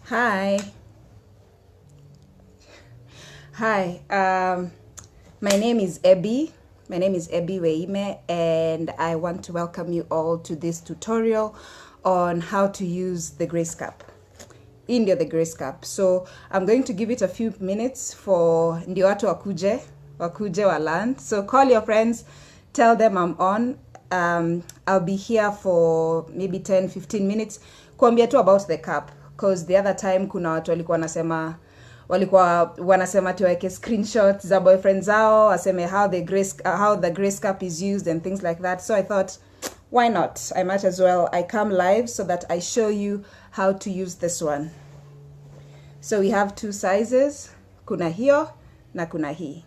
Hi. Hi. My name is Ebby. My name is Ebby Weyime, and I want to welcome you all to this tutorial on how to use the grace cup. India the grace cup. So I'm going to give it a few minutes for ndio watu wakuje wa learn. So call your friends, tell them I'm on. I'll be here for maybe 10-15 minutes kuambia tu about the cup, because the other time kuna watu walikuwa wanasema tuweke screenshots za boyfriends zao, aseme how the grace cup is used and things like that. So I thought, why not? I might as well I come live so that I show you how to use this one. So we have two sizes, kuna hiyo na kuna hii.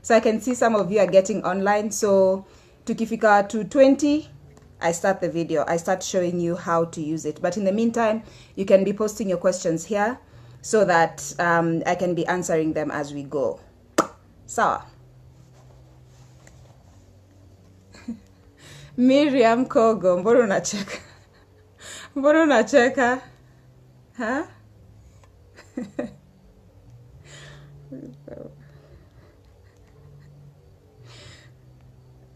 So I can see some of you are getting online. So tukifika to 20, I start the video. I start showing you how to use it. But in the meantime, you can be posting your questions here so that I can be answering them as we go. Sawa. Miriam Kogo, mbona unacheka? Mbona unacheka? Huh?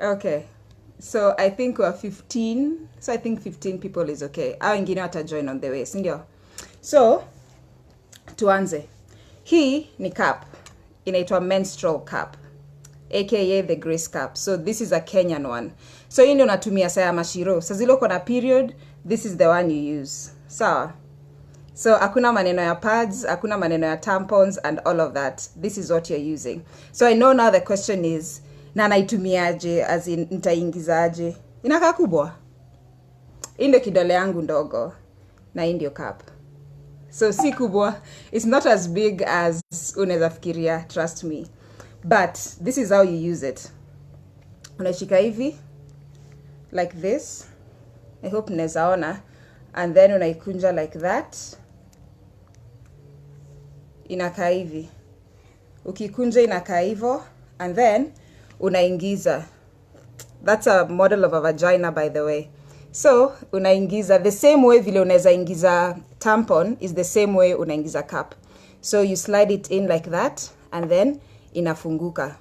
Okay. So I think we're 15. So I think 15 people is okay. Au wengine watajoin on the way, sindio? So tuanze. Hii ni cup. Inaitwa menstrual cup, aka the grace cup. So this is a Kenyan one. So hii ndio unatumia saa ya mashiro. Saa zile uko na period, this is the one you use. Sawa? So hakuna maneno ya pads, hakuna maneno ya tampons and all of that. This is what you're using. So I know now the question is, na naitumiaje, as in nitaingizaje? Inakaa kubwa. Hii ndio kidole yangu ndogo na hii ndio cup. So si kubwa. It's not as big as unaweza fikiria, trust me. But this is how you use it. Unashika hivi like this. I hope mnaweza ona. And then unaikunja like that. Inakaa hivi. Ukikunja inakaa hivyo, and then unaingiza. That's a model of a vagina, by the way. So unaingiza the same way vile unaweza ingiza tampon is the same way unaingiza cup. So you slide it in like that, and then inafunguka,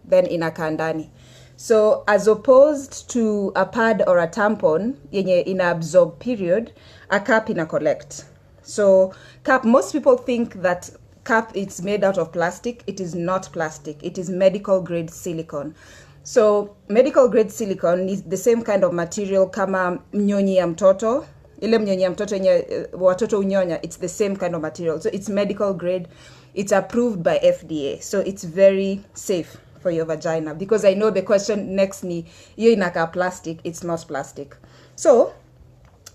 then inakaa ndani. So as opposed to a pad or a tampon yenye ina absorb period, a cup ina collect. So cup, most people think that cup it's made out of plastic. It is not plastic. It is medical grade silicone. So medical grade silicone is the same kind of material kama mnyonyi ya mtoto. Ile mnyonyi ya mtoto yenye watoto unyonya, it's the same kind of material. So it's medical grade. It's approved by FDA. So it's very safe for your vagina, because I know the question next ni hiyo inakaa plastic. It's not plastic. So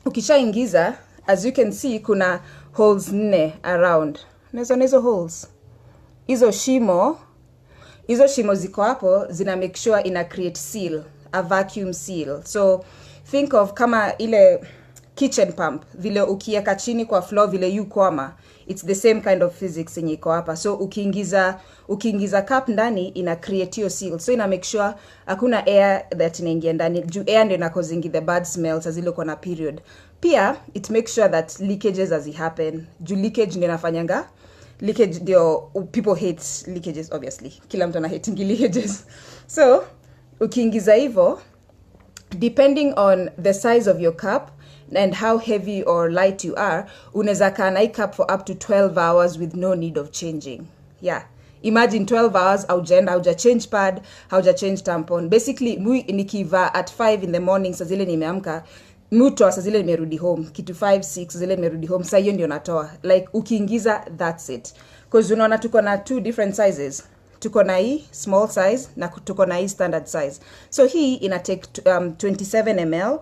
ukishaingiza, as you can see, kuna holes 4 around. Unaweza hizo holes. Hizo shimo ziko hapo zina make sure ina create seal, a vacuum seal. So think of kama ile kitchen pump, vile ukieka chini kwa floor vile you kwama. It's the same kind of physics yenye iko hapa. So ukiingiza cup ndani ina create your seal. So ina make sure hakuna air that inaingia ndani. Juu air ndio inakozingi the bad smells as ile uko na period. Pia it makes sure that leakages as it happen. Juu leakage ndio inafanyanga. Leakage ndio, people hate leakages obviously. Kila mtu ana hating leakages. So ukiingiza hivyo, depending on the size of your cup and how heavy or light you are, unaweza kaa na hii cup for up to 12 hours with no need of changing. Yeah. Imagine 12 hours, hauja change pad, hauja change tampon. Basically, nikiva at 5 in the morning, saa zile nimeamka, mutoa saa zile nimerudi home. Kitu 5, 6, zile nimerudi home. Saa hiyo ndio natoa. Like, ukiingiza, that's it. Because unaona tuko na 2 different sizes. Tuko na hii small size na tuko na hii standard size. So hii ina take 27 ml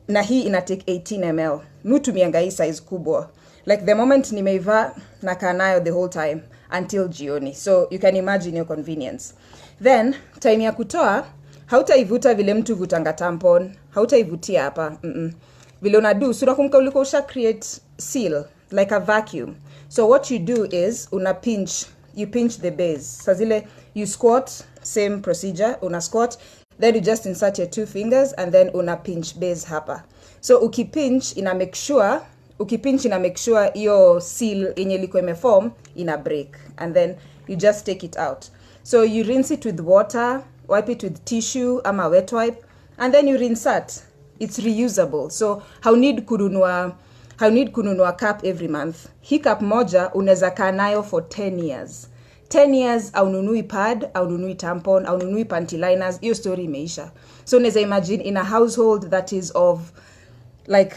na hii ina take 18 ml. Mutumianga hii size kubwa. Like the moment nimeiva nakaa nayo the whole time until jioni. So you can imagine your convenience. Then time ya kutoa, hautaivuta vile mtu vutanga tampon, hautaivutia hapa. Vile unadu, so unakumbuka ulikuwa usha create seal like a vacuum. So what you do is you pinch the base. Sa zile you squat, same procedure, una squat, then you just insert your 2 fingers and then una pinch base hapa. So ukipinch ina make sure ukipinch na make sure iyo seal yenye liko imeform ina break, and then you just take it out. So you rinse it with water, wipe it with tissue ama wet wipe, and then you reinsert. It's reusable. So how need kununua cup every month. Hii cup moja unaweza kaa nayo for 10 years. 10 years au nunui pad, au nunui tampon, au nunui panty liners, hiyo story imeisha. So unaweza imagine in a household that is of like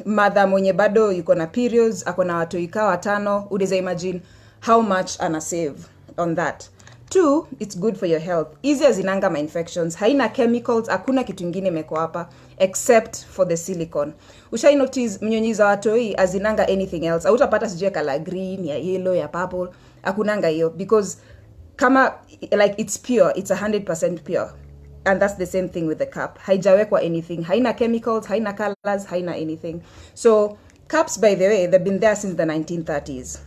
mother mwenye bado yuko na periods, ako na watoi kaa 5, unaweza imagine how much ana save on that. 2, it's good for your health. Easy as inanga ma infections. Haina chemicals, hakuna kitu ingine imeko hapa except for the silicone. Ushai notice mnyonyiza watoi azinanga anything else. Hautapata sijue color green, ya yellow, ya purple. Hakunanga hiyo because kama like it's pure, it's 100% pure. And that's the same thing with the cup. Haijawekwa anything. Haina chemicals, haina colors, haina anything. So cups, by the way, they've been there since the 1930s.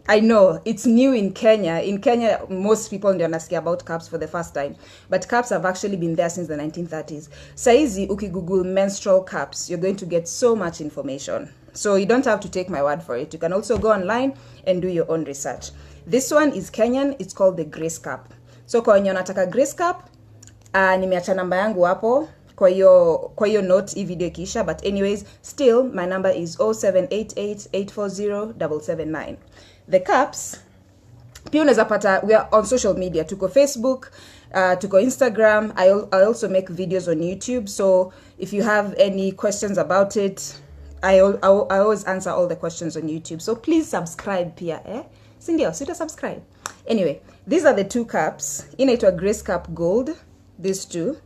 I know it's new in Kenya. In Kenya, most people don't understand about cups for the first time. But cups have actually been there since the 1930s. Saizi, Google menstrual cups, you're going to get so much information. So you don't have to take my word for it. You can also go online and do your own research. This one is Kenyan. It's called the Grace Cup. So kwa wenye nataka Grace Cup, nimeacha namba yangu hapo kwa hiyo note hii video kisha, but anyways, still my number is 0788840779. The cups pia unaweza pata, we are on social media, tuko Facebook, tuko Instagram. I also make videos on YouTube, so if you have any questions about it, I always answer all the questions on YouTube, so please subscribe pia sindio, sita subscribe. Anyway, these are the 2 cups. Inaitwa Grace Cup Gold. These two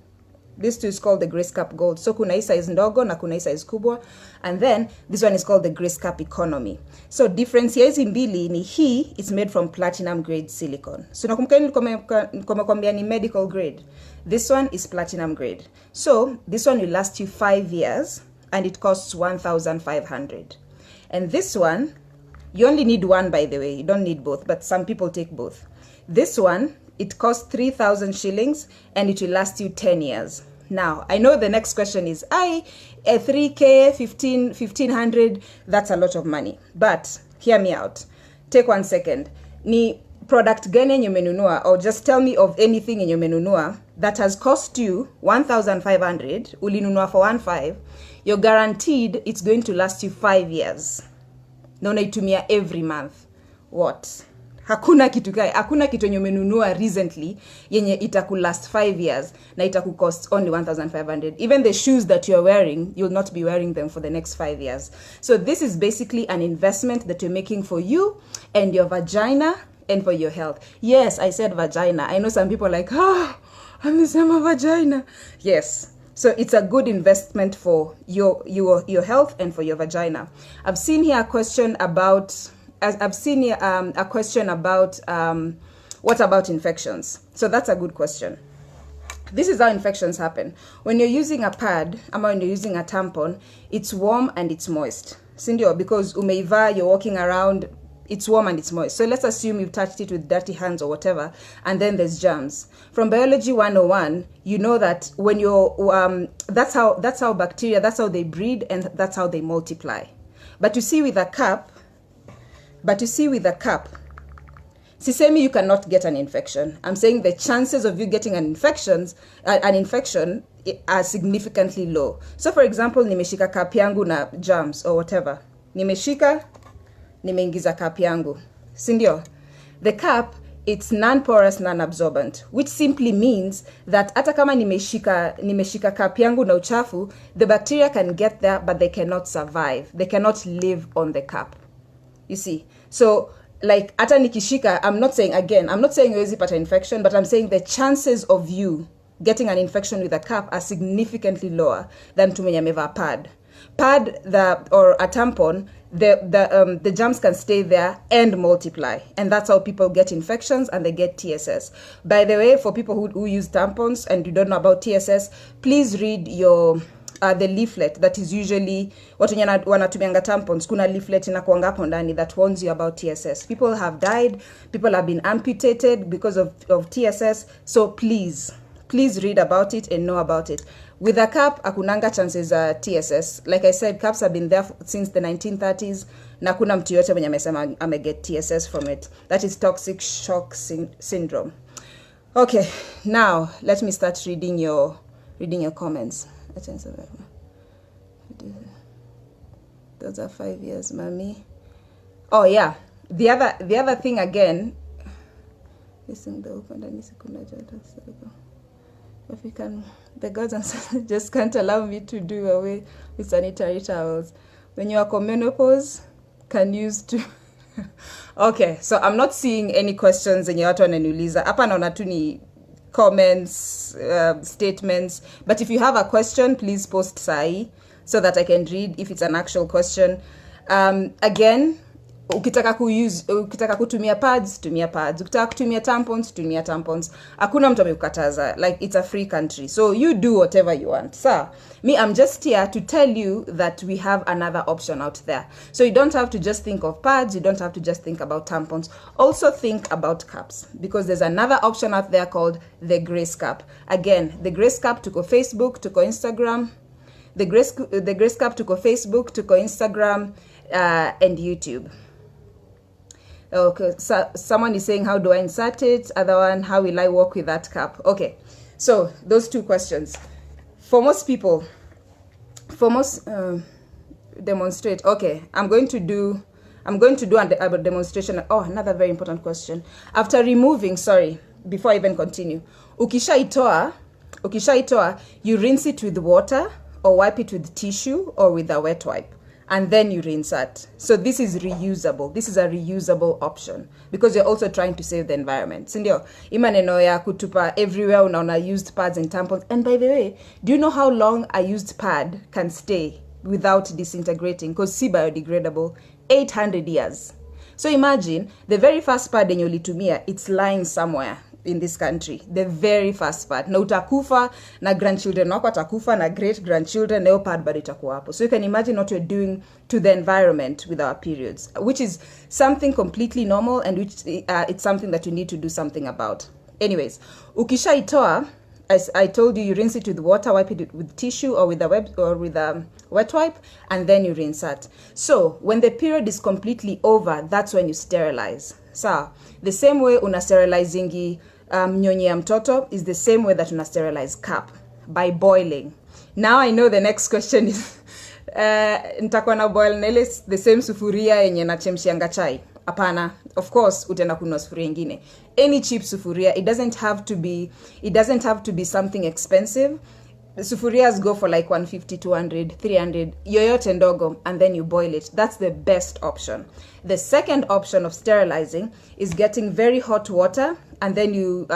is called the Grace Cup Gold. So kuna hii size ndogo na kuna hii size kubwa, and then this one is called the Grace Cup Economy. So difference ya hizi mbili ni hii is made from platinum grade silicone. So nakumbuka ni medical grade. This one is platinum grade. So this one will last you 5 years and it costs 1,500. And this one, you only need one, by the way. You don't need both, but some people take both. This one, it costs 3,000 shillings and it will last you 10 years. Now, I know the next question is, 3K, 1,500, that's a lot of money. But hear me out. Take 1 second. Ni product gani yenye umenunua, or just tell me of anything yenye umenunua that has cost you 1,500, ulinunua for 1,500, you're guaranteed it's going to last you 5 years. Na unaitumia every month. What? Hakuna kitu yenye umenunua recently yenye itakulast 5 years na itakucost only 1,500. Even the shoes that you're wearing, you'll not be wearing them for the next 5 years. So this is basically an investment that you're making for you and your vagina and for your health. Yes, I said vagina. I know some people are like, I'm the same vagina. Yes. So it's a good investment for your health and for your vagina. I've seen here a question about what about infections? So that's a good question. This is how infections happen. When you're using a pad, or when you're using a tampon, it's warm and it's moist. Sindio, because umeiva, you're walking around, it's warm and it's moist. So let's assume you've touched it with dirty hands or whatever, and then there's germs. From Biology 101, you know that when you're, that's how bacteria, that's how they breed and that's how they multiply. But you see with a cup, sisemi you cannot get an infection. I'm saying the chances of you getting an infection are significantly low. So for example, nimeshika cup yangu na germs or whatever. Nimeingiza cup yangu. Sindio? The cup, it's non-porous, non-absorbent, which simply means that hata kama nimeshika cup yangu na uchafu, the bacteria can get there, but they cannot survive. They cannot live on the cup. You see? So, like, hata nikishika, I'm not saying huwezi pata infection, but I'm saying the chances of you getting an infection with a cup are significantly lower than mtu mwenye amevaa pad. Or a tampon, the germs can stay there and multiply, and that's how people get infections and they get TSS. By the way, for people who use tampons and you don't know about TSS, please read the leaflet that is usually watu wanatumianga tampons. Kuna leaflet inakuanga hapo ndani that warns you about TSS. People have died, people have been amputated because of TSS. So please please read about it and know about it. With a cap, akunanga chances TSS. Like I said, caps have been there since the 1930s. Na kuna mtu yote mwenye amesema get TSS from it. That is toxic shock syndrome. Okay, now let me start reading your comments. Those are 5 years, mommy. Oh yeah, the other thing again. The gods and just can't allow me to do away with sanitary towels. When you are menopause, can use to. Okay, so I'm not seeing any questions in your turn and Uliza. Hapa naona tu ni comments, statements. But if you have a question, please post sai so that I can read if it's an actual question. Again, ukitaka kutumia pads, tumia pads. Ukitaka kutumia tampons, tumia tampons. Hakuna mtu amekukataza. Like, it's a free country. So you do whatever you want. So, me, I'm just here to tell you that we have another option out there. So you don't have to just think of pads. You don't have to just think about tampons. Also think about caps. Because there's another option out there called the Grace Cap. Again, the Grace Cap tuko Facebook, tuko Instagram. The Grace Cap tuko Facebook, tuko Instagram, and YouTube. Okay, so someone is saying, how do I insert it? Other one, how will I work with that cap? Okay, so those two questions. For most people, demonstrate. Okay, I'm going to do a demonstration. Oh, another very important question. After removing, sorry, before I even continue, ukishaitoa, you rinse it with water or wipe it with tissue or with a wet wipe. And then you reinsert. So this is reusable. This is a reusable option because you're also trying to save the environment. Sindio, imaneno ya kutupa everywhere unaona used pads and tampons. And by the way, do you know how long a used pad can stay without disintegrating? Because si biodegradable, 800 years. So imagine the very first pad yenye ulitumia, it's lying somewhere in this country, the very first part. Na utakufa, na grandchildren wako watakufa, na great grandchildren, na pad bado itakuwa hapo. So you can imagine what we're doing to the environment with our periods, which is something completely normal and which it's something that you need to do something about. Anyways, ukishaitoa, as I told you, you rinse it with water, wipe it with tissue or with a wet wipe, and then you reinsert. So when the period is completely over, that's when you sterilize. So the same way una sterilizingi nyonyi ya mtoto is the same way that una sterilize cap, by boiling. Now I know the next question is nitakuwa na boil nile the same sufuria yenye nachemshianga chai. Apana, of course utaenda kununua sufuria nyingine. Any cheap sufuria, it doesn't have to be something expensive. The sufurias go for like 150, 200, 300, yoyote ndogo, and then you boil it. That's the best option. The second option of sterilizing is getting very hot water, and then you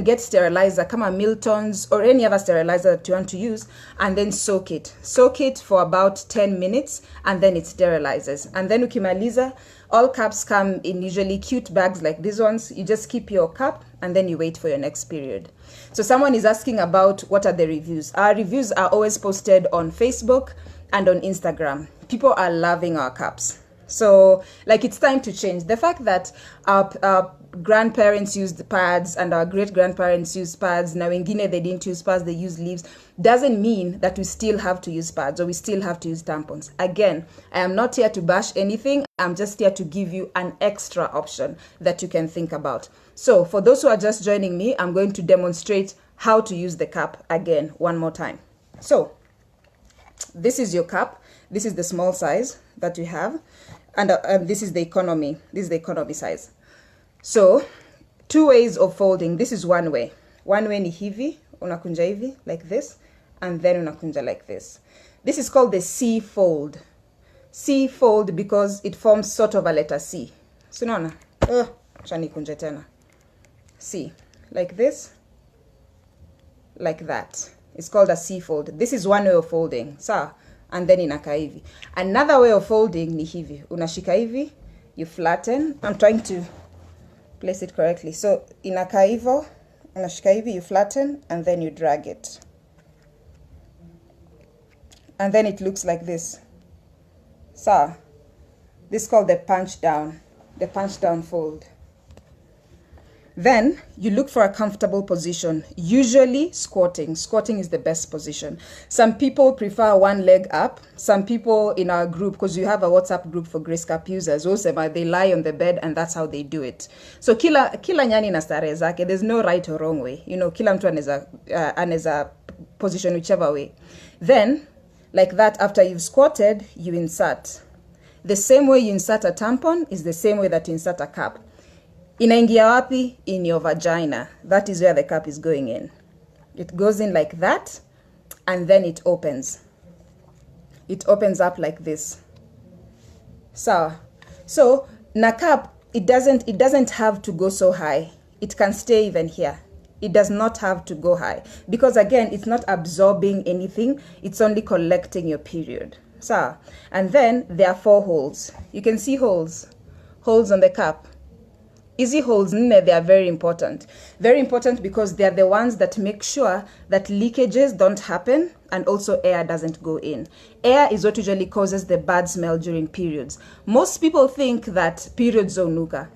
get sterilizer, kama Milton's or any other sterilizer that you want to use, and then soak it. Soak it for about 10 minutes, and then it sterilizes. And then ukimaliza, all caps come in usually cute bags like these ones. You just keep your cap, and then you wait for your next period. So someone is asking about what are the reviews. Our reviews are always posted on Facebook and on Instagram. People are loving our caps. So, like, it's time to change. The fact that our grandparents used pads and our great-grandparents used pads, now in Guinea they didn't use pads, they used leaves, doesn't mean that we still have to use pads or we still have to use tampons. Again, I am not here to bash anything. I'm just here to give you an extra option that you can think about. So, for those who are just joining me, I'm going to demonstrate how to use the cap again one more time. So, this is your cap. This is the small size that we have. And this is the economy. This is the economy size. So, two ways of folding. This is one way. One way ni hivi, unakunja hivi, like this, and then unakunja like this. This is called the C fold. C fold because it forms sort of a letter C. So, naona? Chani kunja tena. C. Like this, like that. It's called a C fold. This is one way of folding. Sawa? And then inakaa hivi. Another way of folding ni hivi. Unashika hivi, you flatten. I'm trying to place it correctly. So inakaa hivo, unashika hivi, you flatten, and then you drag it. And then it looks like this. So this is called the punch down fold. Then you look for a comfortable position, usually squatting. Squatting is the best position. Some people prefer one leg up. Some people in our group, because you have a WhatsApp group for Grace Cup users, also they lie on the bed and that's how they do it. So kila nyani na starehe zake, there's no right or wrong way. You know, kila mtu anaweza position whichever way. Then, like that, after you've squatted, you insert. The same way you insert a tampon is the same way that you insert a cup. Inaingia wapi? In your vagina. That is where the cup is going in. It goes in like that, and then it opens. It opens up like this. So na cup, it doesn't have to go so high. It can stay even here. It does not have to go high because again, it's not absorbing anything. It's only collecting your period. So, and then there are 4 holes. You can see holes on the cup. Easy holes, they are very important. Very important because they are the ones that make sure that leakages don't happen and also air doesn't go in. Air is what usually causes the bad smell during periods. Most people think that periods onuka.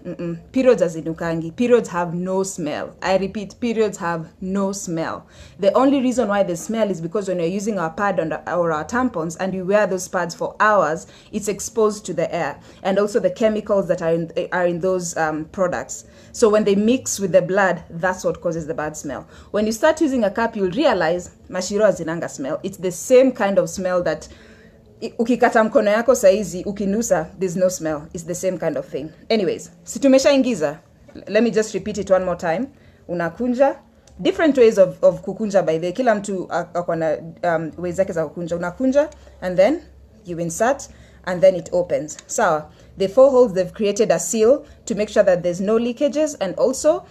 Periods azinukangi. Periods have no smell. I repeat, periods have no smell. The only reason why they smell is because when you're using our pad or our tampons and you wear those pads for hours, it's exposed to the air and also the chemicals that are in those products. So when they mix with the blood, that's what causes the bad smell. When you start using a cup, you'll realize mashiro hazinanga smell. It's the same kind of smell that ukikata mkono yako saizi ukinusa, there's no smell. It's the same kind of thing. Anyways, si tumeshaingiza. Let me just repeat it one more time. Unakunja. Different ways of kukunja by the kila mtu akona ways zake za kukunja. Unakunja and then you insert and then it opens. So the 4 holes, they've created a seal to make sure that there's no leakages and also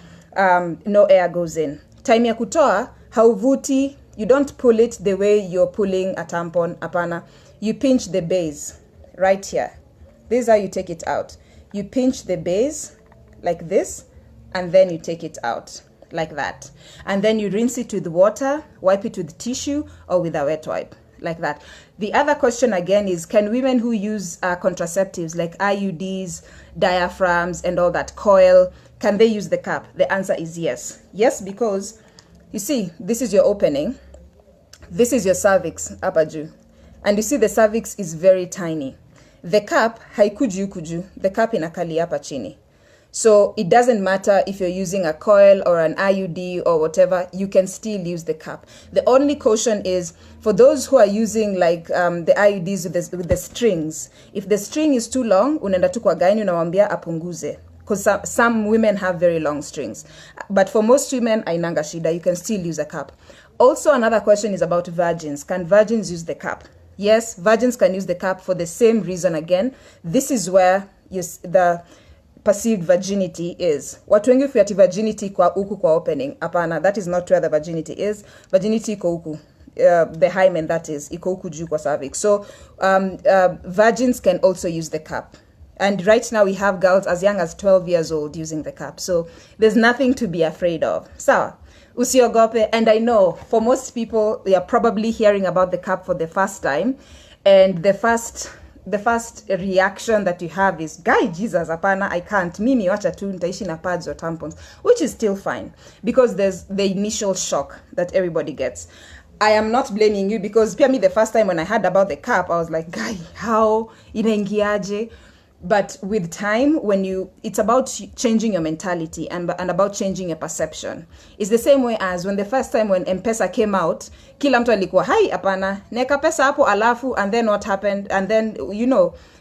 no air goes in. Time ya kutoa, hauvuti, you don't pull it the way you're pulling a tampon, apana. You pinch the base right here. This is how you take it out. You pinch the base like this and then you take it out like that. And then you rinse it with water, wipe it with tissue or with a wet wipe. Like that. The other question again is, can women who use contraceptives like IUDs, diaphragms and all that, coil, can they use the cup? The answer is yes. Yes, because you see, this is your opening. This is your cervix, apaju. And you see the cervix is very tiny. The cup, haikuju, the cup inakali hapa chini. So it doesn't matter if you're using a coil or an IUD or whatever, you can still use the cup. The only caution is for those who are using like the IUDs with the strings. If the string is too long, unaenda tu kwa gynae unamwambia apunguze. Because some women have very long strings. But for most women, ainanga shida, you can still use a cup. Also, another question is about virgins. Can virgins use the cup? Yes, virgins can use the cup for the same reason again. This is where the perceived virginity is. Watu wengi fiati virginity kwa huku kwa opening. Apana, that is not where the virginity is. Virginity iko huku. The hymen, that is, iko huku juu kwa cervix. So virgins can also use the cup. And right now we have girls as young as 12 years old using the cup. So there's nothing to be afraid of. Sawa, usiogope. And I know for most people, they are probably hearing about the cup for the first time. And the first reaction that you have is, guy, Jesus, apana, I can't. Mimi wacha tu nitaishi na pads or tampons, which is still fine because there's the initial shock that everybody gets. I am not blaming you because pia me the first time when I heard about the cup, I was like, guy, how inaingiaje? But with time, it's about changing your mentality and about changing your perception. It's the same way as when the first time when M-Pesa came out, kila mtu alikuwa, hai, apana, neka pesa hapo alafu, and then what happened? And then,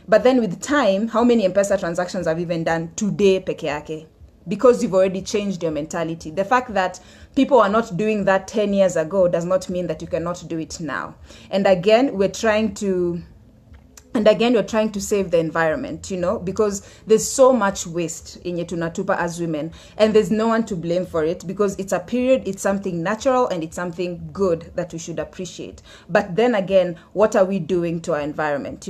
but then with time, how many M-Pesa transactions have you even done today peke yake? Because you've already changed your mentality. The fact that people are not doing that 10 years ago does not mean that you cannot do it now. And again, we're trying to save the environment, because there's so much waste in tunatupa as women, and there's no one to blame for it because it's a period, it's something natural, and it's something good that we should appreciate. But then again, what are we doing to our environment?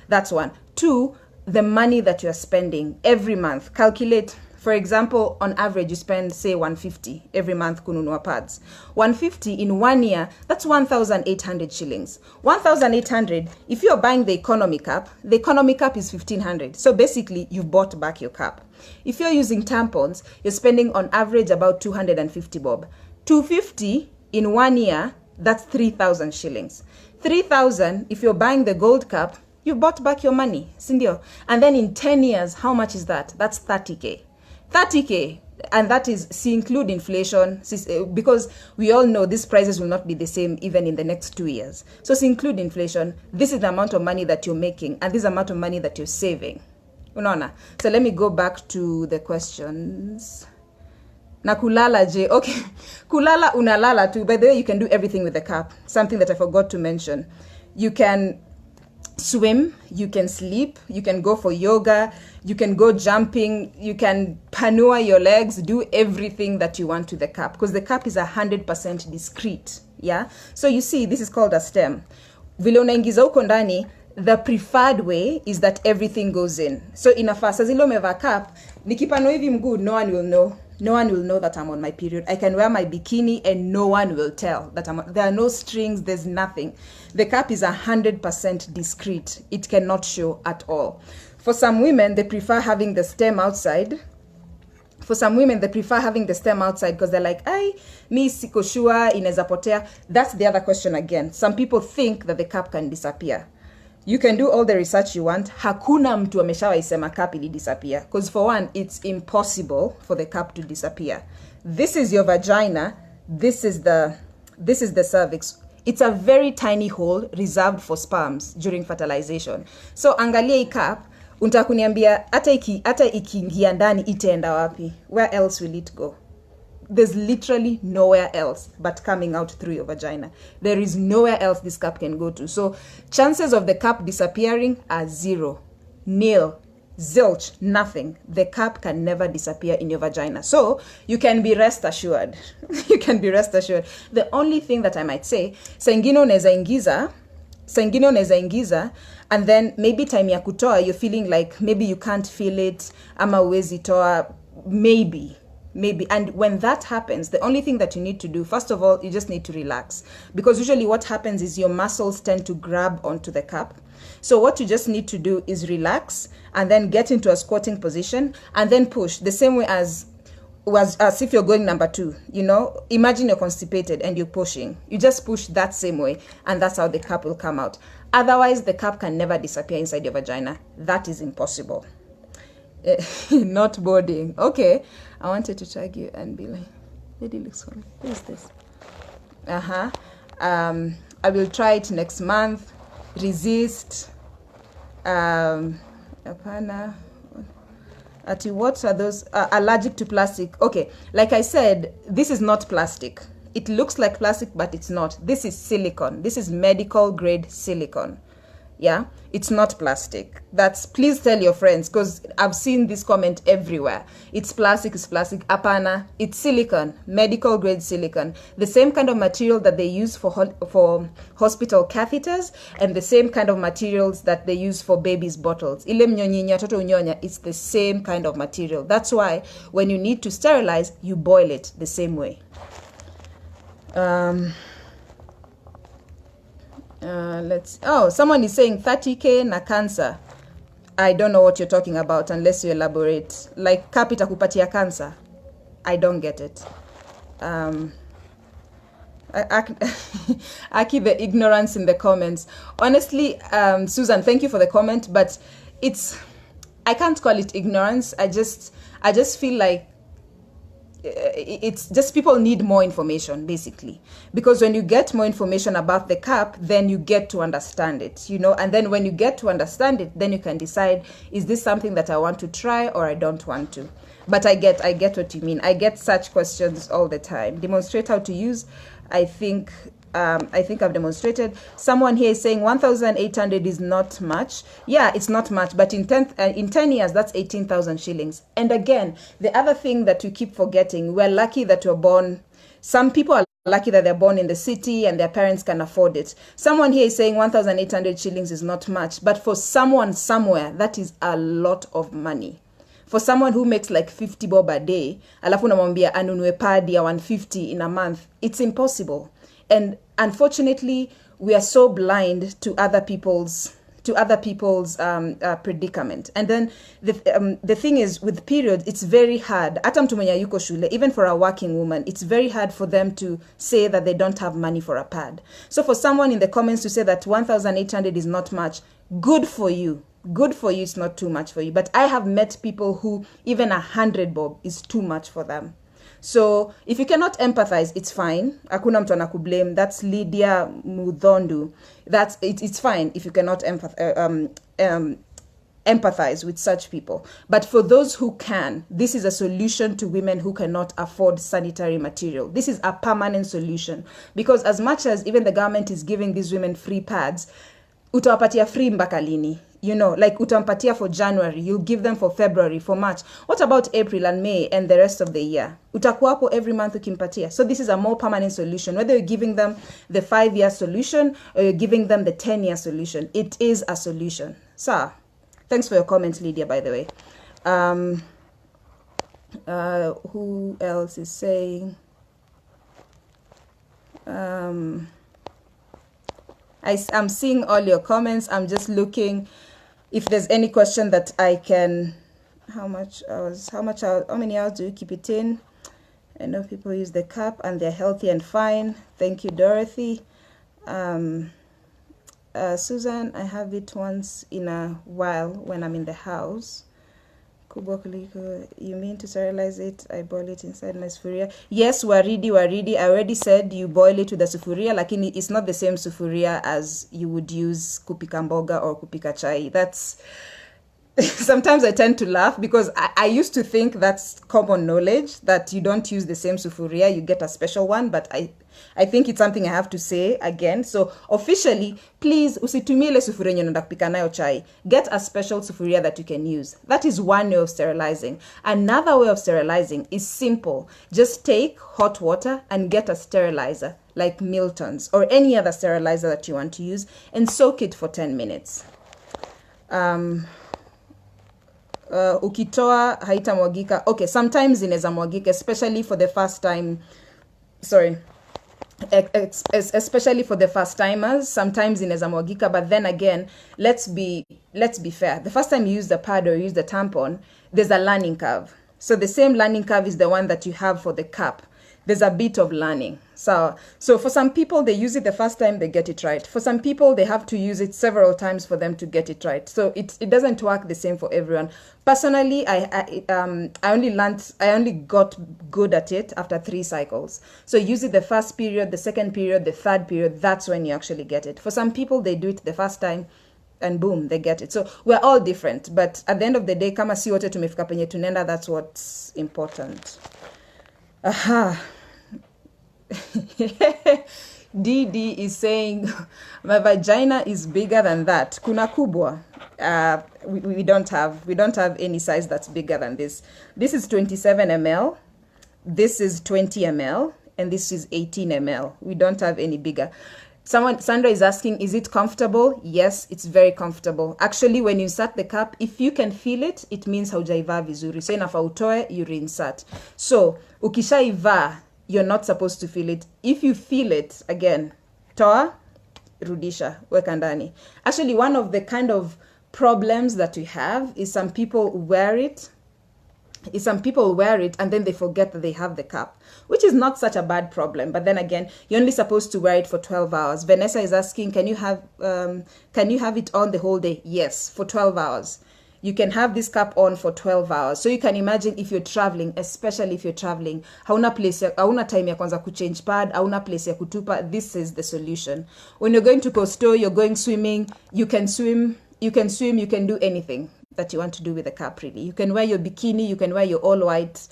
That's one. Two, the money that you're spending every month. Calculate For example, on average, you spend, say, 150 every month kununua pads. 150 in 1 year, that's 1,800 shillings. 1,800, if you're buying the economy cup is 1,500. So basically, you've bought back your cup. If you're using tampons, you're spending on average about 250 bob. 250 in 1 year, that's 3,000 shillings. 3,000, if you're buying the gold cup, you bought back your money, sindio. And then in 10 years, how much is that? That's 30K. 30K, and that is, include inflation, because we all know these prices will not be the same even in the next 2 years. So include inflation, this is the amount of money that you're making, and this is the amount of money that you're saving. Unaona? So let me go back to the questions. Na kulala je, okay. Kulala unalala too. By the way, you can do everything with the cup. Something that I forgot to mention. You can swim, you can sleep, you can go for yoga, you can go jumping, you can panua your legs, do everything that you want to the cup, because the cup is 100% discreet. Yeah, so you see, this is called a stem. Vile unaingiza huko ndani, the preferred way is that everything goes in. So inafaa saa zile umevaa cup, nikipanua hivi mguu, no one will know. No one will know that I'm on my period. I can wear my bikini and no one will tell that there are no strings, there's nothing. The cup is 100% discreet. It cannot show at all. For some women, they prefer having the stem outside. For some women, they prefer having the stem outside because they're like, ay, mi siko sure, inaweza potea. That's the other question again. Some people think that the cup can disappear. You can do all the research you want. Hakuna mtu ameshawaisema cup ili disappear. Because for one, it's impossible for the cup to disappear. This is your vagina. This is the cervix. It's a very tiny hole reserved for sperms during fertilization. So angalia hii cup, unataka kuniambia hata ikiingia ndani itaenda wapi? Where else will it go? There's literally nowhere else but coming out through your vagina. There is nowhere else this cup can go to. So chances of the cup disappearing are 0, nil, zilch, nothing. The cup can never disappear in your vagina. So you can be rest assured. You can be rest assured. The only thing that I might say, saa ingine unaweza ingiza, and then maybe time ya kutoa, you're feeling like maybe you can't feel it, ama huwezi toa, maybe. And when that happens, the only thing that you need to do, first of all, you just need to relax, because usually what happens is your muscles tend to grab onto the cup. So what you just need to do is relax and then get into a squatting position and then push the same way as if you're going number 2. You know, imagine you're constipated and you're pushing. You just push that same way, and that's how the cup will come out. Otherwise, the cup can never disappear inside your vagina. That is impossible. Not boarding. Okay, I wanted to tag you and be like, lady looks funny. Who is this? I will try it next month. Resist. Apana. Ati, what are those? Allergic to plastic. Okay, like I said, this is not plastic. It looks like plastic, but it's not. This is silicone. This is medical grade silicone. Yeah, it's not plastic. Please tell your friends, because I've seen this comment everywhere. It's plastic, apana. It's silicone, medical grade silicone. The same kind of material that they use for hospital catheters, and the same kind of materials that they use for babies' bottles. Ile mnyonyinya, toto unyonya, it's the same kind of material. That's why when you need to sterilize, you boil it the same way. Someone is saying 30K na cancer. I don't know what you're talking about unless you elaborate. Like, capita kupatia cancer. I don't get it. Aki the ignorance in the comments. Honestly, Susan, thank you for the comment, but I can't call it ignorance. I just feel like it's just people need more information, basically, because when you get more information about the cup, then you get to understand it, you know, and then when you get to understand it, then you can decide, is this something that I want to try or I don't want to. But I get what you mean. I get such questions all the time. Demonstrate how to use. I think I've demonstrated. Someone here is saying 1,800 is not much. Yeah, it's not much, but in 10 years, that's 18,000 shillings. And again, the other thing that we keep forgetting, we're lucky that we're born. Some people are lucky that they're born in the city and their parents can afford it. Someone here is saying 1,800 shillings is not much, but for someone somewhere, that is a lot of money. For someone who makes like 50 bob a day, alafu namwambia anunue pad ya 150 in a month, it's impossible. And unfortunately, we are so blind to other people's predicament. And then the thing is, with periods, it's very hard. Hata mtu mwenye yuko shule, even for a working woman, it's very hard for them to say that they don't have money for a pad. So for someone in the comments to say that 1,800 is not much, good for you. Good for you, it's not too much for you. But I have met people who even 100 bob is too much for them. So if you cannot empathize, it's fine. Hakuna mtu anakublame. That's Lydia Mudhondu. It's fine if you cannot empathize with such people. But for those who can, this is a solution to women who cannot afford sanitary material. This is a permanent solution. Because as much as even the government is giving these women free pads, utawapatia free mpaka lini? You know, like utampatia for January, you'll give them for February, for March. What about April and May and the rest of the year? Utakuwapo every month ukimpatia. So this is a more permanent solution. Whether you're giving them the 5-year solution or you're giving them the 10-year solution, it is a solution. So, thanks for your comments, Lydia, by the way. Who else is saying? I'm seeing all your comments. I'm just looking if there's any question that I can. How many hours do you keep it in? I know people use the cup and they're healthy and fine. Thank you, Dorothy. Susan, I have it once in a while when I'm in the house. You mean to sterilize it? I boil it inside my sufuria. Yes, waridi. I already said you boil it with the sufuria, lakini it's not the same sufuria as you would use kupika mboga or kupika chai. That's sometimes I tend to laugh because I used to think that's common knowledge that you don't use the same sufuria, you get a special one, but I think it's something I have to say again. So officially, please usitumie ile sufuria yenye unaenda kupika nayo chai. Get a special sufuria that you can use. That is one way of sterilizing. Another way of sterilizing is simple. Just take hot water and get a sterilizer like Milton's or any other sterilizer that you want to use and soak it for 10 minutes. Ukitoa haitamwagika. Okay, sometimes inaweza mwagika, especially for the first time. Sorry. Especially for the first timers, sometimes inaweza mwagika, but then again, let's be fair. The first time you use the pad or use the tampon, there's a learning curve. So the same learning curve is the one that you have for the cup. There's a bit of learning. So for some people, they use it the first time, they get it right. For some people, they have to use it several times for them to get it right. So it doesn't work the same for everyone. Personally, I only got good at it after 3 cycles. So use it the first period, the second period, the third period. That's when you actually get it. For some people, they do it the first time and boom, they get it. So we're all different. But at the end of the day, kama si wote tumefika penye tunaenda, that's what's important. Aha. DD is saying my vagina is bigger than that. Kuna kubwa. We don't have any size that's bigger than this. This is 27 ml. This is 20 ml and this is 18 ml. We don't have any bigger. Sandra is asking, is it comfortable? Yes, it's very comfortable. Actually, when you insert the cup, if you can feel it, it means haujaiva vizuri. So inafaa utoe, you reinsert. So ukishaiva, you're not supposed to feel it. If you feel it, again, toa, rudisha, weka ndani. Actually, one of the kind of problems that we have is some people wear it and then they forget that they have the cup, which is not such a bad problem. But then again, you're only supposed to wear it for 12 hours. Vanessa is asking, can you have it on the whole day? Yes, for 12 hours. You can have this cup on for 12 hours. So you can imagine if you're traveling, especially if you're traveling, hauna time ya kwanza kuchange pad, hauna place ya kutupa, this is the solution. When you're going to Costo, you're going swimming, you can swim, you can do anything that you want to do with a cup, really. You can wear your bikini, you can wear your all white.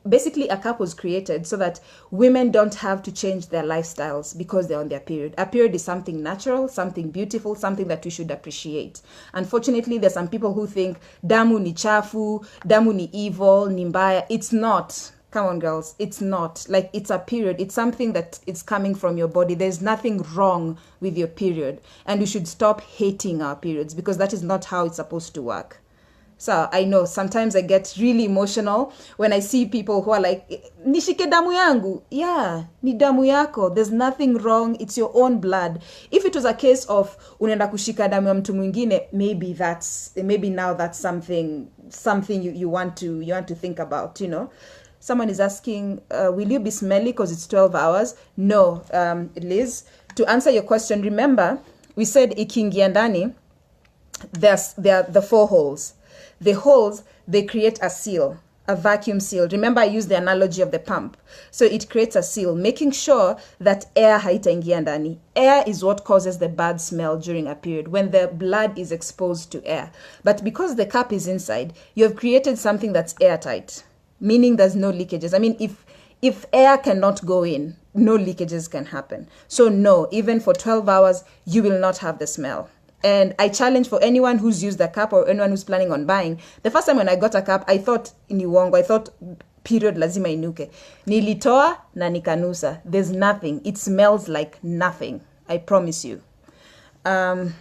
Basically, a cup was created so that women don't have to change their lifestyles because they're on their period. A period is something natural, something beautiful, something that we should appreciate. Unfortunately, there's some people who think damu ni chafu, damu ni evil, ni mbaya. It's not. Come on, girls. It's not. Like, it's a period. It's something that is coming from your body. There's nothing wrong with your period. And we should stop hating our periods because that is not how it's supposed to work. So I know sometimes I get really emotional when I see people who are like, nishike damu yangu. Yeah, ni damu yako. There's nothing wrong. It's your own blood. If it was a case of unaenda kushika damu ya mtu mwingine, maybe now that's something you want to think about, you know. Someone is asking, will you be smelly because it's 12 hours? No, Liz. To answer your question, remember, we said ikiingia ndani, there are the 4 holes. The holes, they create a seal, a vacuum seal. Remember, I used the analogy of the pump. So it creates a seal, making sure that air haitaingia ndani. Air is what causes the bad smell during a period, when the blood is exposed to air. But because the cap is inside, you have created something that's airtight, meaning there's no leakages. I mean, if air cannot go in, no leakages can happen. So no, even for 12 hours, you will not have the smell. And I challenge for anyone who's used a cap or anyone who's planning on buying. The first time when I got a cap, I thought ni uongo. I thought period lazima inuke. Nilitoa na nikanusa. There's nothing. It smells like nothing. I promise you. Then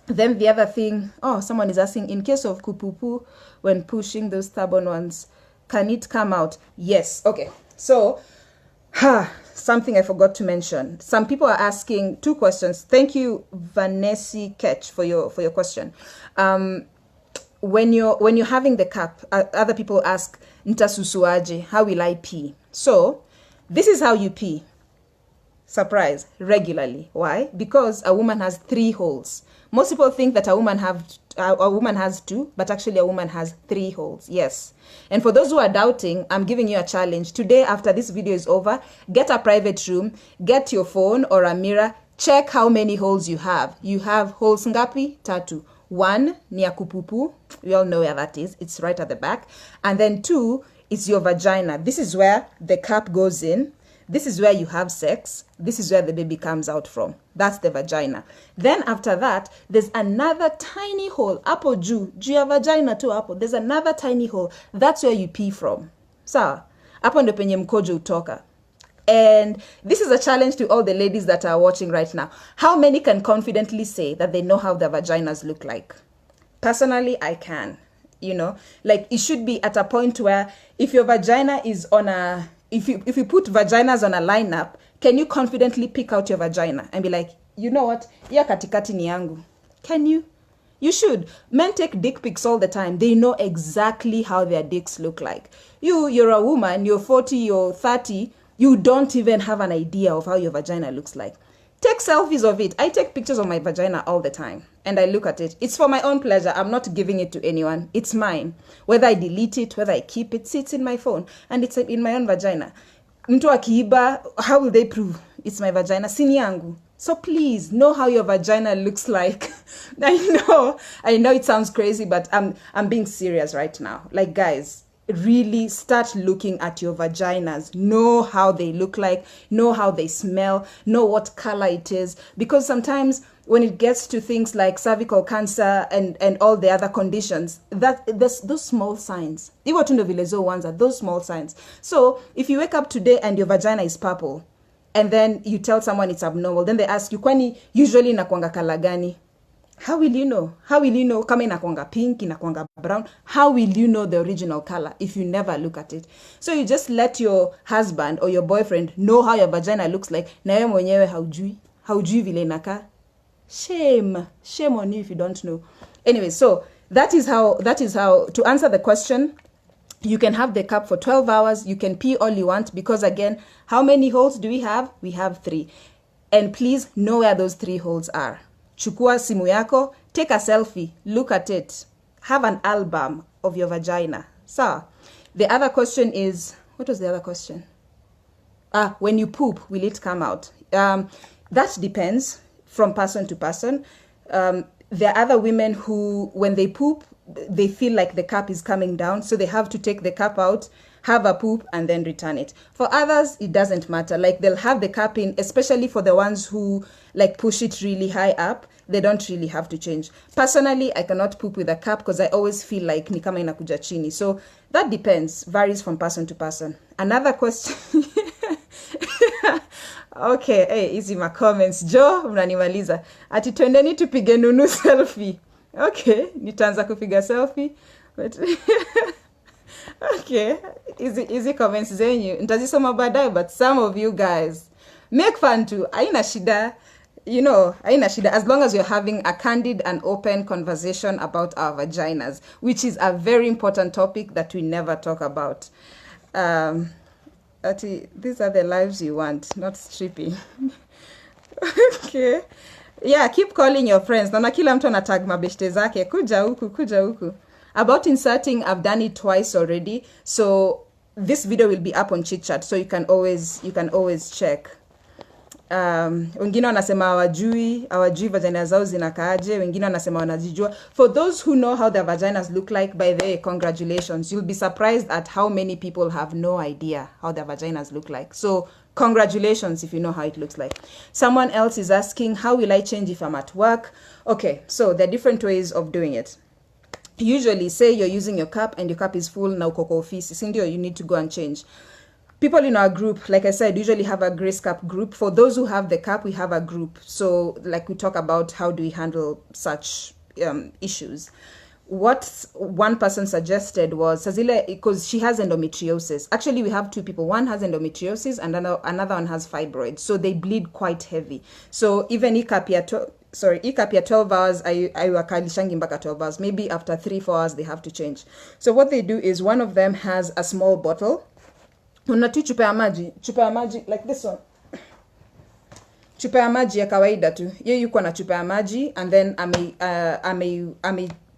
the other thing, someone is asking, in case of kupupu, when pushing those stubborn ones, can it come out? Yes. Okay. So, something I forgot to mention. Some people are asking 2 questions. Thank you, Vanessa Ketch, for your question. When you're having the cap, other people ask, ntasusuaje, how will I pee? So, this is how you pee. Surprise, regularly. Why? Because a woman has 3 holes. Most people think that a woman has 2, but actually a woman has 3 holes. Yes. And for those who are doubting, I'm giving you a challenge. Today, after this video is over, get a private room, get your phone or a mirror, check how many holes you have. You have holes ngapi? 3. 1, ni ya kupupu. We all know where that is. It's right at the back. And then 2 is your vagina. This is where the cap goes in. This is where you have sex. This is where the baby comes out from. That's the vagina. Then after that, there's another tiny hole. Apo juu ya vagina tu apo. There's another tiny hole. That's where you pee from. Sawa? Apo ndo penye mkojo utoka. And this is a challenge to all the ladies that are watching right now. How many can confidently say that they know how their vaginas look like? Personally, I can. You know? Like, it should be at a point where if your vagina is on a... If you put vaginas on a lineup, can you confidently pick out your vagina and be like, you know what? Ya katikati ni yangu. Can you? You should. Men take dick pics all the time. They know exactly how their dicks look like. You're a woman, you're 40, you're 30, you don't even have an idea of how your vagina looks like. Take selfies of it. I take pictures of my vagina all the time and I look at it. It's for my own pleasure. I'm not giving it to anyone. It's mine. Whether I delete it, whether I keep it, sits in my phone and it's in my own vagina. Mtu akiiba, how will they prove it's my vagina? Sini yangu. So please know how your vagina looks like. I know it sounds crazy, but I'm being serious right now. Like, guys, really start looking at your vaginas. Know how they look like, know how they smell, know what color it is. Because sometimes when it gets to things like cervical cancer and all the other conditions, those small signs, even to the ones are those small signs. So if you wake up today and your vagina is purple, and then you tell someone it's abnormal, then they ask you, kwani usually inakuanga color gani? How will you know? How will you know kama inakuanga pink, inakuanga brown? How will you know the original color if you never look at it? So you just let your husband or your boyfriend know how your vagina looks like. Na wewe mwenyewe haujui vile inakaa. Shame on you if you don't know. Anyway, so that is how to answer the question. You can have the cap for 12 hours. You can pee all you want because, again, how many holes do we have? We have 3. And please know where those 3 holes are. Chukua simu yako, take a selfie, look at it. Have an album of your vagina. So, the other question is, what was the other question? When you poop, will it come out? That depends from person to person. There are other women who, when they poop, they feel like the cap is coming down, so they have to take the cap out, have a poop, and then return it. For others, it doesn't matter. Like, they'll have the cap in, especially for the ones who, like, push it really high up. They don't really have to change. Personally, I cannot poop with a cap because I always feel like ni kama inakuja chini. So, that depends. Varies from person to person. Another question... Okay, hey, easy my comments. Joe, mnanimaliza. Ati twendeni tupige nunu selfie. Okay, nitaanza kupiga selfie. But okay, easy comments zenyu. Nitazisoma baadaye, but some of you guys make fun too. Haina shida. You know, haina shida. As long as you're having a candid and open conversation about our vaginas, which is a very important topic that we never talk about. These are the lives you want, not stripping. Okay. Yeah, keep calling your friends. Naona kila mtu anatag mabeshte zake. Kuja huku. About inserting, I've done it twice already. So this video will be up on Chit Chat, so you can always check. Wengine wanasema hawajui vagina zao zinakaaje, wengine wanasema wanajijua. For those who know how their vaginas look like, by the way, congratulations. You'll be surprised at how many people have no idea how their vaginas look like. So congratulations if you know how it looks like. Someone else is asking, how will I change if I'm at work? Okay, so there are different ways of doing it. Usually, say you're using your cup and your cup is full, na uko kwa ofisi, sindio, you need to go and change. People in our group, like I said, usually have a grace cup group. For those who have the cup, we have a group. So like we talk about how do we handle such issues. What one person suggested was, Sazile, because she has endometriosis. Actually, we have two people. One has endometriosis and another one has fibroids. So they bleed quite heavy. So even ikapia 12 hours, I wakalishangi mpaka 12 hours. Maybe after 3-4 hours, they have to change. So what they do is one of them has a small bottle. Una tu chupa ya maji, like this one. Chupa ya maji ya kawaida tu. Yeye yuko na chupa ya maji, and then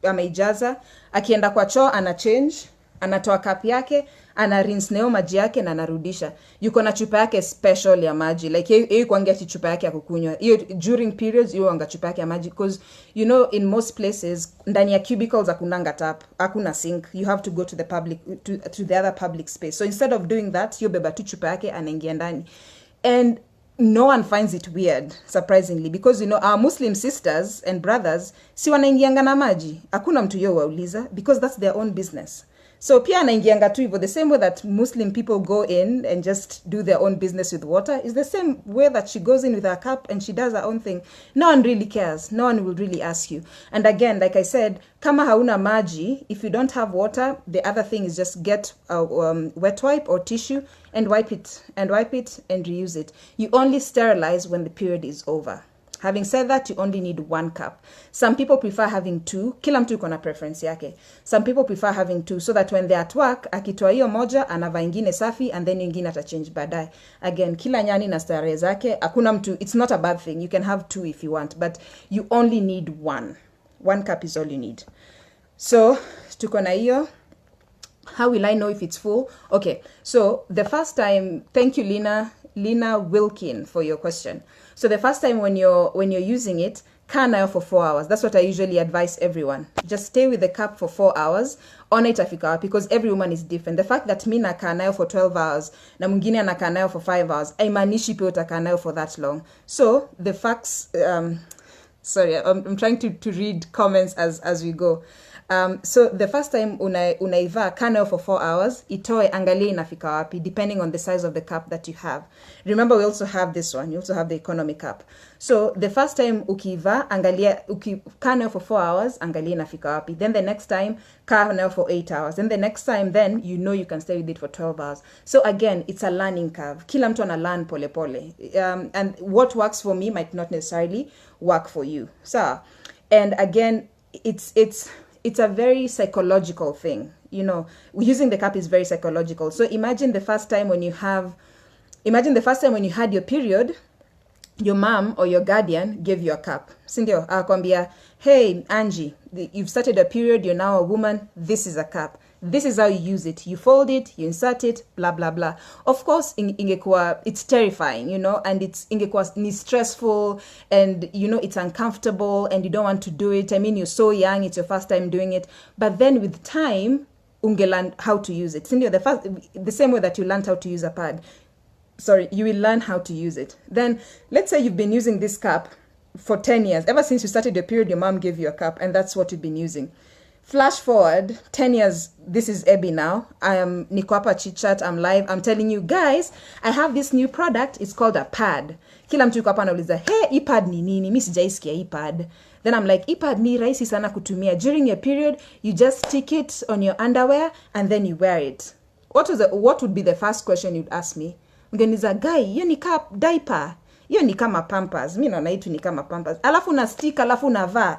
ameijaza. Akienda kwa choo, ana change, anatoa cup yake, ana rinse neo maji yake na anarudisha. Yuko na chupa yake special ya maji. Like yeye kuangia chupa yake ya kukunywa. During periods, yeye anga chupa yake ya maji. Because, you know, in most places, ndani ya cubicles hakunanga tap, hakuna sink. You have to go to the public, to the other public space. So instead of doing that, yo beba tu chupa yake, anaingia ndani. And no one finds it weird, surprisingly, because, you know, our Muslim sisters and brothers, si wanaingianga na maji. Hakuna mtu yo wauliza, because that's their own business. So pia anaingianga tu hivyo, the same way that Muslim people go in and just do their own business with water is the same way that she goes in with her cup and she does her own thing. No one really cares. No one will really ask you. And again, like I said, kama hauna maji, if you don't have water, the other thing is just get a wet wipe or tissue and wipe it and reuse it. You only sterilize when the period is over. Having said that, you only need 1 cup. Some people prefer having 2. Kila mtu yuko na preference yake. Some people prefer having 2 so that when they're at work, akitoa hiyo moja, anavaa ingine safi, and then ingine atachange baadaye. Again, kila nyani na starehe zake. Hakuna mtu, it's not a bad thing. You can have 2 if you want, but you only need 1. 1 cup is all you need. So, tuko na hiyo. How will I know if it's full? Okay, so the first time, thank you Lina Wilkin for your question. So the first time when you're using it, kaa nayo for 4 hours. That's what I usually advise everyone. Just stay with the cup for 4 hours. Ona itafika wapi, because every woman is different. The fact that mi nakaa nayo for 12 hours na mwingine anakaa nayo for 5 hours, haimaanishi pia utakaa nayo for that long. So the facts, sorry, I'm trying to read comments as we go. So the first time unaiva kana for 4 hours, itoe angalia inafika wapi, depending on the size of the cup that you have. Remember, we also have this one. You also have the economy cup. So the first time ukiva angalia kana for 4 hours, angalia inafika wapi. Then the next time kana for 8 hours. Then the next time, then you know you can stay with it for 12 hours. So again, it's a learning curve. Kila mtu ana learn pole pole. And what works for me might not necessarily work for you. So, and again, it's a very psychological thing. You know, using the cup is very psychological. So imagine the first time when you had your period, your mom or your guardian gave you a cup. Sindio, akwambia, hey, Angie, you've started a period, you're now a woman, this is a cup. This is how you use it. You fold it, you insert it, blah, blah, blah. Of course, ingekuwa, it's terrifying, you know, and ni stressful, and, you know, it's uncomfortable, and you don't want to do it. I mean, you're so young, it's your first time doing it. But then with time, learn how to use it. The same way that you learned how to use a pad. Sorry, you will learn how to use it. Then, let's say you've been using this cup for 10 years. Ever since you started your period, your mom gave you a cup, and that's what you've been using. Flash forward 10 years. This is Ebby now. I am niko hapa chit chat. I'm live. I'm telling you guys, I have this new product. It's called a pad. Kila mtu yuko hapa anauliza, hey, pad ni nini? Mimi sijaisikia pad. Then I'm like, pad ni rahisi sana kutumia. During your period, you just stick it on your underwear and then you wear it. What would be the first question you'd ask me? Ungeniza, guy, hiyo ni diaper. Hiyo ni kama pampers. Mimi naona itu ni kama pampers. Alafu na stick, alafu navaa.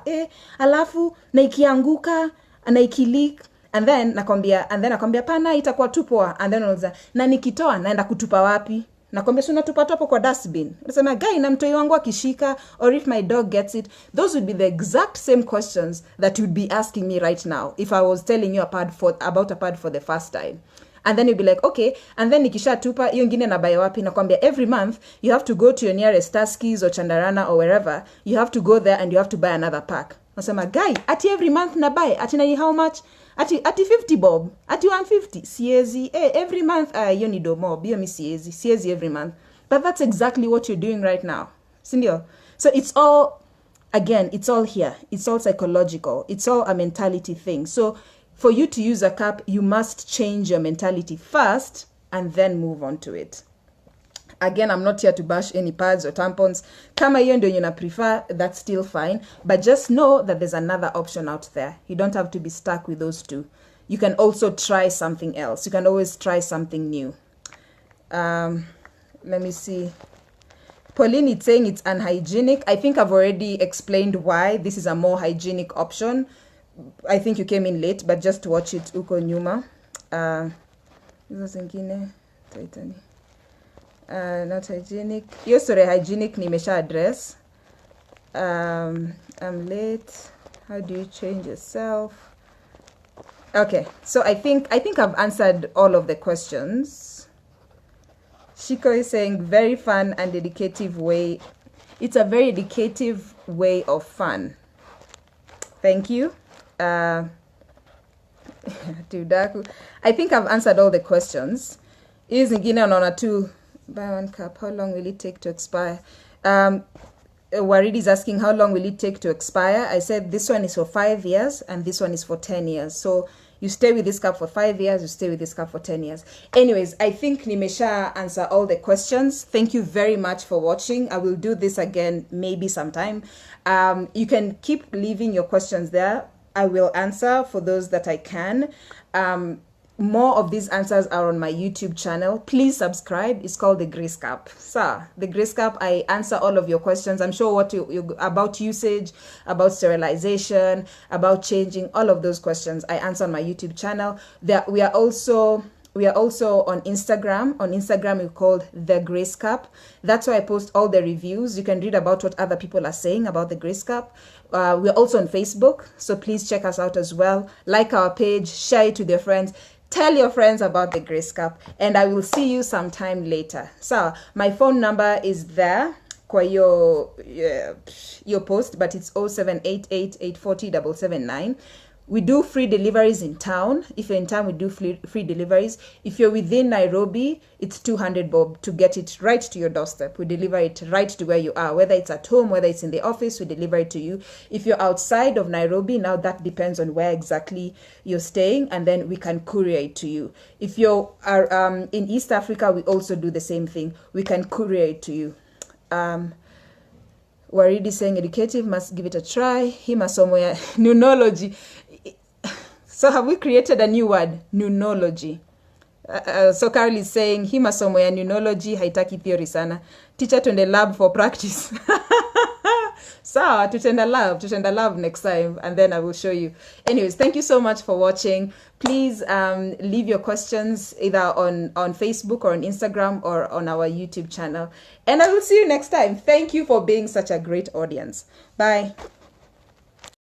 Alafu na ikianguka, na ikileak, and then nakwambia pana itakuwa tupoa. And then unauliza, na nikitoa naenda kutupa wapi? Nakwambia si unatupa topo kwa dustbin. Unasema, guy, na mtoi wangu akishika, or if my dog gets it. Those would be the exact same questions that you'd be asking me right now if I was telling you about a pad for the first time. And then you'll be like, okay. And then nikisha tupa, hiyo ingine na buy wapi? Nakwambia every month, you have to go to your nearest Tuskys or Chandarana or wherever. You have to go there and you have to buy another pack. Nasema, guy, ati every month na buy. Ati nani how much? Ati 50 bob. Ati 150. Siezi. Every month, hiyo ni domo. Biyo mi siezi. Siezi every month. But that's exactly what you're doing right now. Sindio? So it's all, again, it's all here. It's all psychological. It's all a mentality thing. So for you to use a cup, you must change your mentality first and then move on to it. Again, I'm not here to bash any pads or tampons. Kama hiyo ndio you prefer, that's still fine. But just know that there's another option out there. You don't have to be stuck with those two. You can also try something else. You can always try something new. Let me see. Pauline is saying it's unhygienic. I think I've already explained why this is a more hygienic option. I think you came in late, but just watch it uko nyuma. Hizo zingine taitani. Not hygienic. Hiyo story hygienic nimesha address. I'm late. How do you change yourself? Okay, so I think I've answered all of the questions. Shiko is saying very fun and educative way. It's a very educative way of fun. Thank you. Tudaku. I think I've answered all the questions. Is zingine unaona tu buy one cup. How long will it take to expire? Warid is asking how long will it take to expire. I said this one is for 5 years and this one is for 10 years. So you stay with this cup for 5 years, you stay with this cup for 10 years. Anyways, I think nimesha answer all the questions. Thank you very much for watching. I will do this again maybe sometime. You can keep leaving your questions there. I will answer for those that I can. More of these answers are on my YouTube channel. Please subscribe. It's called The Grace Cup. So, The Grace Cup, I answer all of your questions. I'm sure what you about usage, about sterilization, about changing, all of those questions I answer on my YouTube channel. We are also on Instagram. On Instagram, we're called The Grace Cup. That's where I post all the reviews. You can read about what other people are saying about The Grace Cup. We're also on Facebook, so please check us out as well. Like our page, share it with your friends. Tell your friends about The Grace Cup, and I will see you sometime later. So, my phone number is there kwa your post, but it's 0788840779. We do free deliveries in town. If you're in town, we do free deliveries. If you're within Nairobi, it's 200 bob to get it right to your doorstep. We deliver it right to where you are. Whether it's at home, whether it's in the office, we deliver it to you. If you're outside of Nairobi, now that depends on where exactly you're staying, and then we can courier it to you. If you are in East Africa, we also do the same thing. We can courier it to you. We're already saying educative, must give it a try. Himasomo ya nunology. So have we created a new word? Nunology. So Carol is saying, hii masomo ya nunology haitaki theory sana. Teacher to the lab for practice. Sawa, tutenda lab next time, and then I will show you. Anyways, thank you so much for watching. Please leave your questions either on Facebook or on Instagram or on our YouTube channel. And I will see you next time. Thank you for being such a great audience. Bye.